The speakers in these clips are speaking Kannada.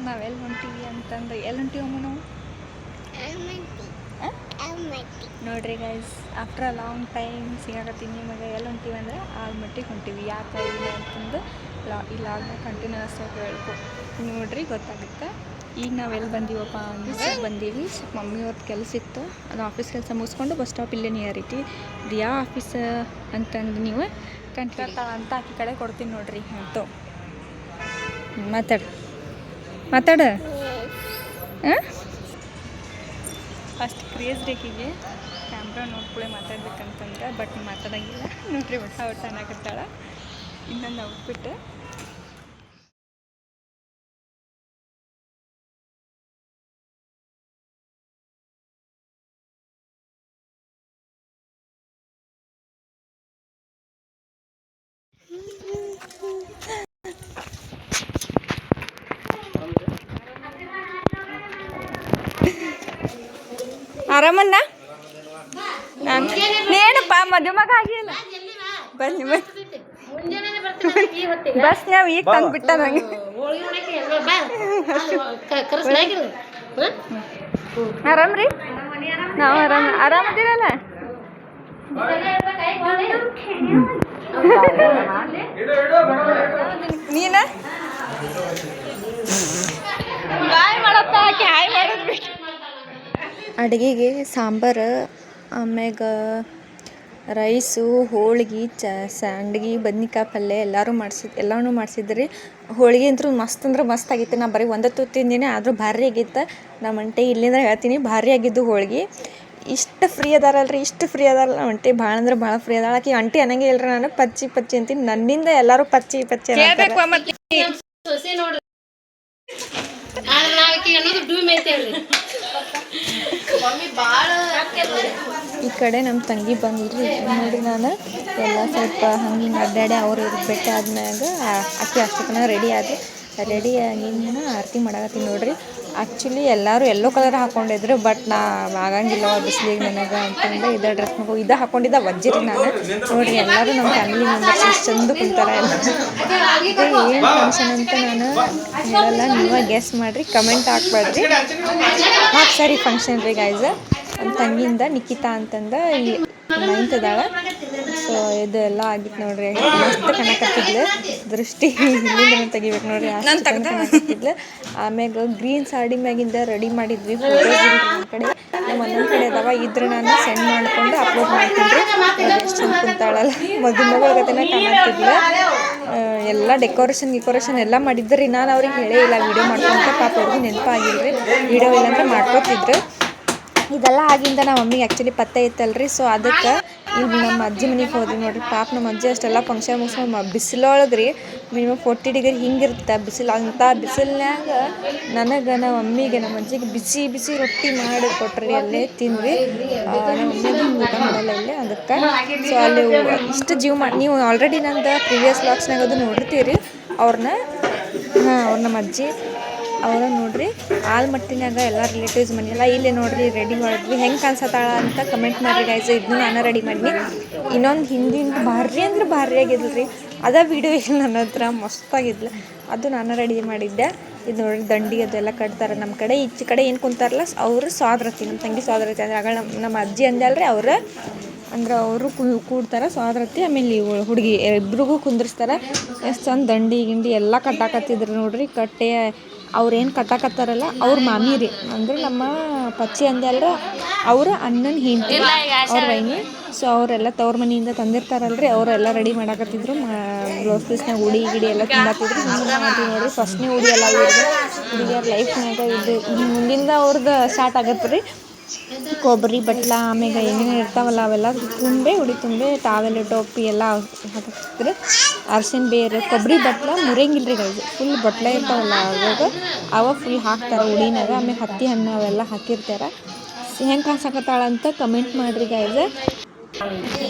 ನಾವು ಎಲ್ಲಿ ಹೊಂಟೀವಿ ಅಂತಂದು ಎಲ್ಲಿ ಹೊಂಟೀವಮ್ಮ ನಾವು ನೋಡ್ರಿ guys after a long time ಸಿಗಾಕತ್ತೀನಿ ನಿಮಗೆ ಎಲ್ಲಿ ಹೊಂಟೀವಿ ಅಂದ್ರೆ ಆಲ್ಮಟ್ಟಿಗೆ ಹೊಂಟೀವಿ ಯಾಕೆ ಇಲ್ಲ ಅಂತಂದು ಈ ಲಾಗ್ನ ಕಂಟಿನ್ಯೂಸ್ ಆಗಿ ಹೇಳ್ಕೊ ನೋಡ್ರಿ ಗೊತ್ತಾಗುತ್ತೆ. ಈಗ ನಾವು ಎಲ್ಲಿ ಬಂದೀವಪ್ಪ ಅಂದ್ರೆ ಬಂದೀವಿ ಮಮ್ಮಿ ಅವ್ರದ್ದು ಕೆಲಸ ಇತ್ತು, ಅದು ಆಫೀಸ್ ಕೆಲಸ ಮುಗಿಸ್ಕೊಂಡು ಬಸ್ ಸ್ಟಾಪ್ ಇಲ್ಲೇ ನಿಯರ್ ಐತಿ. ಇದು ಯಾವ ಆಫೀಸ್ ಅಂತಂದು ನೀವು ಕಂಟಿನ್ಯೂ ಅಂತ ಆಕಿ ಕಡೆ ಕೊಡ್ತೀನಿ ನೋಡ್ರಿ ಅಂತೂ ಮಾತಾಡ ಹಾಂ ಫಸ್ಟ್ ಕ್ರೇಜ್ ರೇಖಿಗೆ ಕ್ಯಾಮ್ರಾ ನೋಡ್ಕೊಳ್ಳಿ ಮಾತಾಡ್ಬೇಕಂತಂದ್ರೆ ಬಟ್ ಮಾತಾಡೋಂಗಿಲ್ಲ ನೋಡ್ರಿ ಹೊಸ ಔಟ್ ಅನ್ನಕತ್ತಾಳ. ಇನ್ನೊಂದು ಔಟ್ಬಿಟ್ಟು ಆರಾಮನ್ನ ನಾನು ಏನಪ್ಪ ಮದುವೆ ಮಗ ಆಗಿಲ್ಲ ಬನ್ನಿ ಬಸ್ ನಾವು ಈಗ ತಂದು ಬಿಟ್ಟ ನಂಗೆ ಆರಾಮ್ರಿ ನಾವು ಆರಾಮದಿರಲ್ಲ ನೀನ ಹಾಯ್ ಮಾಡತ್ತ ಹಾಯ್ ಮಾಡೋದು ಬಿಟ್ಟು ಅಡುಗೆಗೆ ಸಾಂಬಾರು ಆಮ್ಯಾಗ ರೈಸು ಹೋಳ್ಗೆ ಸಂಡ್ಗೆ ಬದ್ನಿಕಾಯಿ ಪಲ್ಯ ಎಲ್ಲನೂ ಮಾಡಿಸಿದ್ರಿ. ಹೋಳ್ಗೆ ಅಂತೂ ಮಸ್ತ್ ಅಂದ್ರೆ ಮಸ್ತ್ ಆಗಿತ್ತು. ನಾ ಬರೀ ಒಂದತ್ತು ತಿಂದಿನಿ ಆದರೂ ಭಾರಿ ಆಗಿತ್ತು. ನಮ್ಮ ಅಂಟೆ ಇಲ್ಲಿಂದ ಹೇಳ್ತೀನಿ ಭಾರಿ ಆಗಿದ್ದು ಹೋಳ್ಗೆ. ಇಷ್ಟು ಫ್ರೀ ಅದಾರಲ್ರಿ ನಮ್ಮ ಅಂಟೆ ಭಾಳ ಅಂದ್ರೆ ಭಾಳ ಫ್ರೀ ಅದಾಳ. ಆಕಿ ಅಂಟಿ ಅನ್ನಂಗೆ ಇಲ್ರಿ ನಾನು ಪಚ್ಚಿ ಅಂತೀನಿ. ನನ್ನಿಂದ ಎಲ್ಲರೂ ಪಚ್ಚಿ ಈ ಕಡೆ ನಮ್ಮ ತಂಗಿ ಬಂದಿಲ್ರಿ ನೋಡಿ ನಾನು ಎಲ್ಲ ಸ್ವಲ್ಪ ಹಂಗೆ ಅಡ್ಡಾಡಿ ಅವ್ರು ಭೇಟಿ ಆದ್ಮ್ಯಾಗ ಆಕೆ ಅಷ್ಟೊತ್ತನ ರೆಡಿ ಆಗಿನ ಆರತಿ ಮಾಡಕತ್ತೀನಿ ನೋಡ್ರಿ. ಆ್ಯಕ್ಚುಲಿ ಎಲ್ಲರೂ ಎಲ್ಲೋ ಕಲರ್ ಹಾಕ್ಕೊಂಡಿದ್ರು ಬಟ್ ನಾ ಆಗಂಗಿಲ್ಲ ಬಿಸಿಲಿಗೆ ನನಗೆ ಅಂತಂದು ಇದೇ ಡ್ರೆಸ್ ಇದು ಹಾಕ್ಕೊಂಡಿದ್ದ ವಜ್ಜಿರಿ ನಾನು ನೋಡ್ರಿ. ಎಲ್ಲರೂ ನಮ್ಮ ಫ್ಯಾಮಿಲಿ ಮೆಂಬರ್ಸ್ ಇಷ್ಟು ಚಂದ ಕುಂತಾರೆ ಎಲ್ಲ. ಏನು ಫಂಕ್ಷನ್ ಅಂತ ನಾನು ಹೇಳಲ್ಲ, ನೀವೇ ಗೆಸ್ ಮಾಡಿರಿ, ಕಮೆಂಟ್ ಹಾಕ್ಬೇಡ್ರಿ. ಸರಿ ಫಂಕ್ಷನ್ ರೀ ಗೈಸ್. ನಮ್ಮ ತಂಗಿಯಿಂದ ನಿಖಿತಾ ಅಂತಂದು ಇಲ್ಲಿ 9th ಅದಾಳ. ಸೊ ಇದು ಎಲ್ಲ ಆಗಿತ್ತು ನೋಡ್ರಿ. ಮಸ್ತ್ ಕಣಕತ್ತಿದ್ಲು, ದೃಷ್ಟಿ ಇಲ್ಲಿಂದ ತೆಗಿಬೇಕು ನೋಡ್ರಿ ಅಷ್ಟು ಕಣಕತ್ತಿದ್ಲು. ಆಮ್ಯಾಗ ಗ್ರೀನ್ ಸಾಡಿ ಮ್ಯಾಗಿಂದ ರೆಡಿ ಮಾಡಿದ್ವಿ ಫೋಟೋಸ್ ನಮ್ಮ ಕಡೆ. ನಮ್ಮ ಒಂದೊಂದು ಕಡೆ ಅದಾವ ಇದ್ರೆ ನಾನು ಸೆಂಡ್ ಮಾಡಿಕೊಂಡು ಅಪ್ಲೋಡ್ ಮಾಡ್ತೀನಿ. ಎಷ್ಟು ಚಂದ ಕುಂತಾಳಲ್ಲ ಮದುಮಗಳ ಗತೆನ ಕಾಣತ್ತಿದ್ಲು. ಎಲ್ಲ ಡೆಕೋರೇಷನ್ ಎಲ್ಲ ಮಾಡಿದ್ರಿ. ನಾನು ಅವ್ರಿಗೆ ಹೇಳೇ ಇಲ್ಲ ವೀಡಿಯೋ ಮಾಡ್ಕೊಂತ, ಪಾಪ ಅವ್ರಿಗೆ ನೆನಪಾಗಿಲ್ರಿ. ವೀಡಿಯೋ ಇಲ್ಲಾಂದ್ರೆ ಮಾಡ್ಕೊತಿದ್ರು. ಇದೆಲ್ಲ ಆಗಿಂದ ನಮ್ಮ ಮಮ್ಮಿಗೆ ಆ್ಯಕ್ಚುಲಿ ಪತ್ತೆ ಇತ್ತಲ್ರಿ. ಸೊ ಅದಕ್ಕೆ ಈಗ ನಮ್ಮ ಅಜ್ಜಿ ಮನೆಗೆ ಹೋದ್ವಿ ನೋಡ್ರಿ. ಪಾಪ ನಮ್ಮ ಅಜ್ಜಿ ಅಷ್ಟೆಲ್ಲ ಫಂಕ್ಷನ್ ಮುಗಿಸ್ಕೊಂಡು ಬಿಸಿಲೊಳಗೆ ರೀ ಮಿನಿಮಮ್ 40 ಡಿಗ್ರಿ ಹಿಂಗಿರುತ್ತೆ ಬಿಸಿಲು. ಅಂಥ ಬಿಸಿಲ್ನಾಗ ನನಗೆ ನಮ್ಮ ಮಮ್ಮಿಗೆ ನಮ್ಮ ಅಜ್ಜಿಗೆ ಬಿಸಿ ರೊಟ್ಟಿ ಮಾಡಿ ಕೊಟ್ರಿ. ಅಲ್ಲೇ ತಿಂದ್ವಿ. ನಮ್ಮ ಮಮ್ಮಿಗೆ ಊಟ ಮಾಡಲ್ಲ ಇಲ್ಲೇ ಅದಕ್ಕೆ. ಸೊ ಅಲ್ಲಿ ಇಷ್ಟು ನೀವು ಆಲ್ರೆಡಿ ನಂದು ಪ್ರೀವಿಯಸ್ ವ್ಲಾಗ್ಸ್ನಾಗ ಅದು ನೋಡಿರ್ತೀರಿ ಅವ್ರನ್ನ. ಅವ್ರು ನಮ್ಮ ಅಜ್ಜಿ ಅವರ ನೋಡ್ರಿ. ಆಲ್ಮಟ್ಟಿನಾಗ ಎಲ್ಲ ರಿಲೇಟಿವ್ಸ್ ಮನೆಯೆಲ್ಲ ಇಲ್ಲೇ ನೋಡ್ರಿ ರೆಡಿ ಮಾಡಿದ್ವಿ. ಹೆಂಗೆ ಕಾಣಿಸತ್ತಾಳ ಅಂತ ಕಮೆಂಟ್ ಮಾಡಿರಿ ಗೈಸ್. ಇದನ್ನು ನಾನು ರೆಡಿ ಮಾಡಿ ಇನ್ನೊಂದು ಹಿಂದಿಂದ ಭಾರಿ ಅಂದ್ರೆ ಭಾರಿ ಆಗಿದ್ರಿ. ಅದ ವೀಡಿಯೋ ಇಲ್ಲ ನನ್ನ ಹತ್ರ, ಮಸ್ತಾಗಿದ್ಲು. ಅದು ನಾನು ರೆಡಿ ಮಾಡಿದ್ದೆ. ಇದು ನೋಡ್ರಿ ದಂಡಿ ಅದೆಲ್ಲ ಕಟ್ತಾರೆ ನಮ್ಮ ಕಡೆ. ಈಚೆ ಕಡೆ ಏನು ಕುಂತಾರಲ್ಲ ಅವರು ಸ್ವಾದ್ರತಿ, ನಮ್ಮ ತಂಗಿ ಸ್ವಾದ್ರತಿ ಅಂದ್ರೆ ಆಗ ನಮ್ಮ ಅಜ್ಜಿ ಅಂದಲ್ರಿ ಅವರು ಕೂಡ್ತಾರೆ ಸ್ವಾದ್ರತಿ. ಆಮೇಲೆ ಹುಡುಗಿ ಇಬ್ರಿಗೂ ಕುಂದ್ರಿಸ್ತಾರೆ. ಎಷ್ಟು ಚಂದ ದಂಡಿ ಗಿಂಡಿ ಎಲ್ಲ ಕಟ್ಟಾಕತ್ತಿದ್ರು ನೋಡ್ರಿ. ಕಟ್ಟೆ ಅವ್ರೇನು ಕಟ್ಟಾಕತ್ತಾರಲ್ಲ ಅವ್ರ ಮಾಮಿ ರೀ, ಅಂದ್ರೆ ನಮ್ಮ ಪಚ್ಚಿ ಅಂದಲ್ರ ಅವ್ರ ಅಣ್ಣನ ಹೆಂಡತಿ ಅವ್ರ ವೈನಿ. ಸೊ ಅವರೆಲ್ಲ ತವ್ರ ಮನೆಯಿಂದ ತಂದಿರ್ತಾರಲ್ರಿ, ಅವರೆಲ್ಲ ರೆಡಿ ಮಾಡಾಕತ್ತಿದ್ರು. ಬ್ಲೌಸ್ ಪೀಸ್ನಾಗ ಉಡಿ ಗಿಡಿ ಎಲ್ಲ ತುಂಬತ್ತಿದ್ರು. ಮಾಡ್ತೀವಿ ನೋಡ್ರಿ ಫಸ್ಟ್ನೇ ಉಡಿ ಎಲ್ಲ ಹುಡುಗಿಯರ ಲೈಫ್ನಾಗ ಇದು ಮುಂದಿಂದ ಅವ್ರದ್ದು ಸ್ಟಾರ್ಟ್ ಆಗತ್ತೆ ರೀ. ಕೊಬ್ಬರಿ ಬಟ್ಲ ಆಮೇಲೆ ಏನೇನು ಇರ್ತಾವಲ್ಲ ಅವೆಲ್ಲ ಉಡಿ ತುಂಬೆ ಟಾವೆಲ್ ಟೋಪಿ ಎಲ್ಲ ಹಾಕಿದ್ರೆ ಅರ್ಶಿನ ಬೇರೆ ಕೊಬ್ಬರಿ ಬಟ್ಲ ಮುರಿಯಂಗಿಲ್ರಿ ಗೈಸ್. ಫುಲ್ ಬಟ್ಲ ಇರ್ತಾವಲ್ಲ ಅವ ಫುಲ್ ಹಾಕ್ತಾರೆ ಉಡಿನಾಗ. ಆಮೇಲೆ ಹತ್ತಿ ಹಣ್ಣು ಅವೆಲ್ಲ ಹಾಕಿರ್ತಾರೆ. ಹೆಂಗೆ ಕಾಣಿಸಕತ್ತಾಳ ಅಂತ ಕಮೆಂಟ್ ಮಾಡಿರಿ ಗೈಸ್.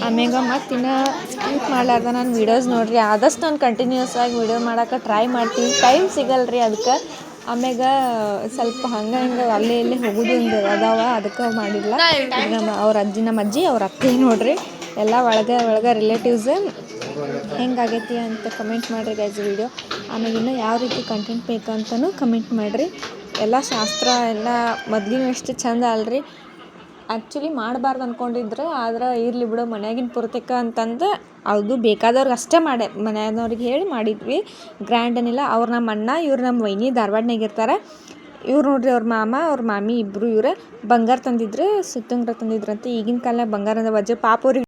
ಆಮ್ಯಾಗ ಮತ್ತು ಇನ್ನು ಸ್ಕಿಪ್ ಮಾಡ್ಲಾರ್ದ ನಾನು ವೀಡಿಯೋಸ್ ನೋಡ್ರಿ. ಆದಷ್ಟು ನಾನು ಕಂಟಿನ್ಯೂಸ್ ಆಗಿ ವೀಡಿಯೋ ಮಾಡೋಕೆ ಟ್ರೈ ಮಾಡ್ತೀನಿ. ಟೈಮ್ ಸಿಗಲ್ರಿ ಅದಕ್ಕೆ. ಆಮ್ಯಾಗ ಸ್ವಲ್ಪ ಹಂಗೆ ಅಲ್ಲೇ ಇಲ್ಲೇ ಹೋಗೋದು ಒಂದು ಅದಾವ, ಅದಕ್ಕೆ ಮಾಡಿಲ್ಲ. ನಮ್ಮ ಅಜ್ಜಿ ಅವ್ರ ಅತ್ತೆ ನೋಡ್ರಿ ಎಲ್ಲ ಒಳಗೆ ರಿಲೇಟಿವ್ಸ್ ಹೆಂಗಾಗೈತಿ ಅಂತ ಕಮೆಂಟ್ ಮಾಡಿರಿ ಗೈಸ್ ವಿಡಿಯೋ. ಆಮೇಲೆ ಇನ್ನೂ ಯಾವ ರೀತಿ ಕಂಟೆಂಟ್ ಬೇಕಂತನೂ ಕಮೆಂಟ್ ಮಾಡಿರಿ. ಎಲ್ಲ ಶಾಸ್ತ್ರ ಎಲ್ಲ ಮೊದಲಿನಷ್ಟು ಚಂದ ಅಲ್ರಿ. ಆ್ಯಕ್ಚುಲಿ ಮಾಡಬಾರ್ದು ಅಂದ್ಕೊಂಡಿದ್ರೆ ಆದ್ರೆ ಇರಲಿ ಬಿಡು ಮನ್ಯಾಗಿನ ಪೂರ್ತಕ ಅಂತಂದು ಅದು ಬೇಕಾದವ್ರಿಗೆ ಅಷ್ಟೇ ಮನ್ಯಾನವ್ರಿಗೆ ಹೇಳಿ ಮಾಡಿದ್ವಿ. ಗ್ರ್ಯಾಂಡ್ ಏನಿಲ್ಲ. ಅವ್ರು ನಮ್ಮ ಅಣ್ಣ, ಇವ್ರು ನಮ್ಮ ವೈನಿ ಧಾರವಾಡನಾಗ ಇರ್ತಾರೆ. ಇವ್ರು ನೋಡ್ರಿ ಅವ್ರ ಮಾಮ ಅವ್ರ ಮಾಮಿ ಇಬ್ಬರು ಇವರೇ ಬಂಗಾರ ತಂದಿದ್ರು, ಸುತ್ತಂಗ್ರ ತಂದಿದ್ರಂತೆ. ಈಗಿನ ಕಾಲದಾಗ ಬಂಗಾರ ಅಂದ್ರೆ ವಜ್ರ ಪಾಪ ಅವ್ರಿಗೆ